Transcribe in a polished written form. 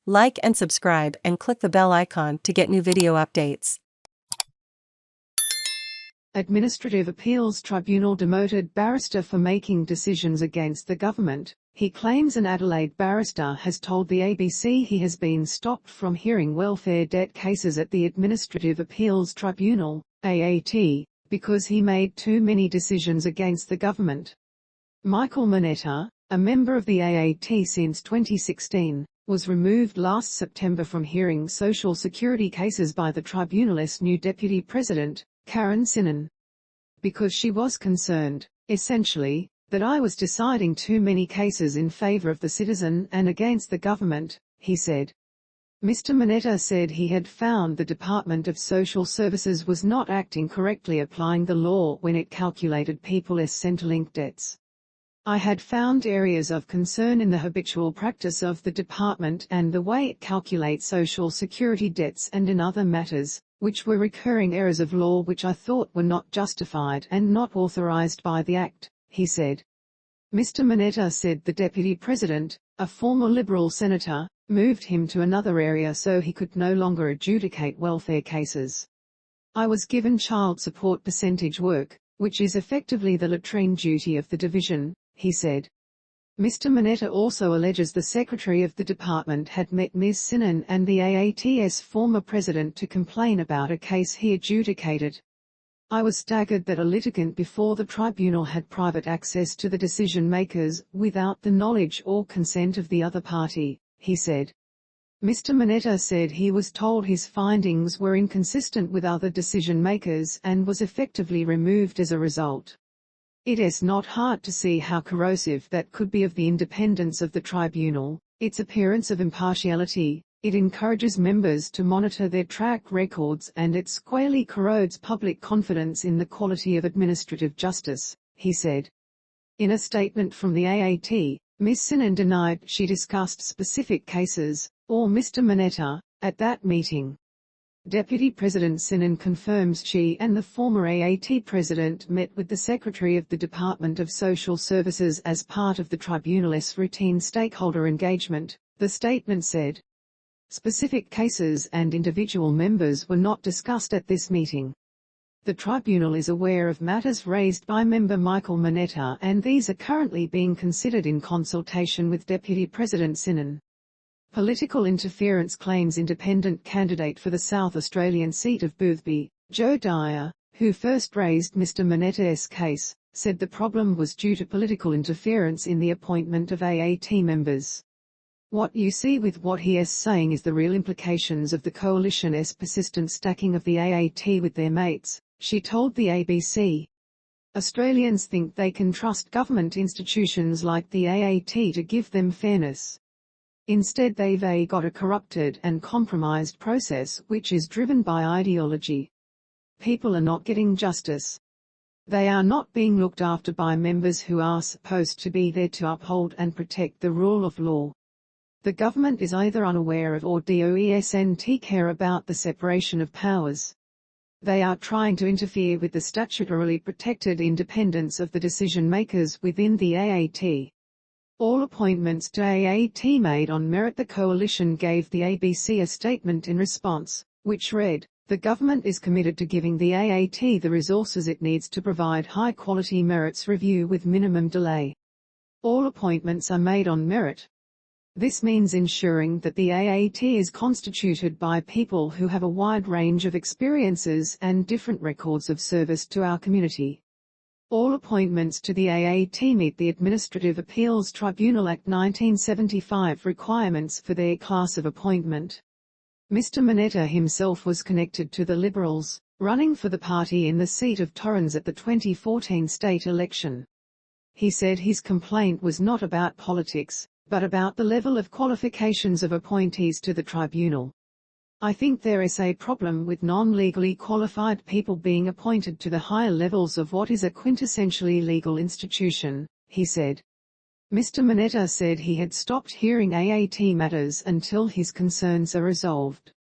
Like and subscribe and click the bell icon to get new video updates. Administrative Appeals Tribunal demoted barrister for making decisions against the government. He claims an Adelaide barrister has told the ABC he has been stopped from hearing welfare debt cases at the Administrative Appeals Tribunal, AAT, because he made too many decisions against the government. Michael Manetta, a member of the AAT since 2016, was removed last September from hearing Social Security cases by the Tribunal's new Deputy President, Ms Synon, because she was concerned, essentially, that I was deciding too many cases in favour of the citizen and against the government, he said. Mr Manetta said he had found the Department of Social Services was not acting correctly applying the law when it calculated people's Centrelink debts. I had found areas of concern in the habitual practice of the department and the way it calculates Social Security debts and in other matters, which were recurring errors of law which I thought were not justified and not authorised by the Act, he said. Mr Manetta said the Deputy President, a former Liberal senator, moved him to another area so he could no longer adjudicate welfare cases. I was given child support percentage work, which is effectively the latrine duty of the division, he said. Mr Manetta also alleges the Secretary of the Department had met Ms Synon and the AAT's former President to complain about a case he adjudicated. I was staggered that a litigant before the tribunal had private access to the decision-makers, without the knowledge or consent of the other party, he said. Mr Manetta said he was told his findings were inconsistent with other decision-makers and was effectively removed as a result. It is not hard to see how corrosive that could be of the independence of the tribunal, its appearance of impartiality. It encourages members to monitor their track records and it squarely corrodes public confidence in the quality of administrative justice, he said. In a statement from the AAT, Ms Synon denied she discussed specific cases, or Mr Manetta, at that meeting. Deputy President Synon confirms she and the former AAT President met with the Secretary of the Department of Social Services as part of the Tribunal's routine stakeholder engagement, the statement said. Specific cases and individual members were not discussed at this meeting. The Tribunal is aware of matters raised by member Michael Manetta and these are currently being considered in consultation with Deputy President Synon. Political interference claims independent candidate for the South Australian seat of Boothby, Dyer, who first raised Mr Manetta's case, said the problem was due to political interference in the appointment of AAT members. What you see with what he is saying is the real implications of the coalition's persistent stacking of the AAT with their mates, she told the ABC. Australians think they can trust government institutions like the AAT to give them fairness. Instead they've got a corrupted and compromised process which is driven by ideology. People are not getting justice. They are not being looked after by members who are supposed to be there to uphold and protect the rule of law. The government is either unaware of or doesn't care about the separation of powers. They are trying to interfere with the statutorily protected independence of the decision-makers within the AAT. All appointments to AAT made on merit. The coalition gave the ABC a statement in response, which read, "The government is committed to giving the AAT the resources it needs to provide high-quality merits review with minimum delay. All appointments are made on merit. This means ensuring that the AAT is constituted by people who have a wide range of experiences and different records of service to our community. All appointments to the AAT meet the Administrative Appeals Tribunal Act 1975 requirements for their class of appointment." Mr Manetta himself was connected to the Liberals, running for the party in the seat of Torrens at the 2014 state election. He said his complaint was not about politics, but about the level of qualifications of appointees to the tribunal. "I think there is a problem with non-legally qualified people being appointed to the higher levels of what is a quintessentially legal institution," he said. Mr Manetta said he had stopped hearing AAT matters until his concerns are resolved.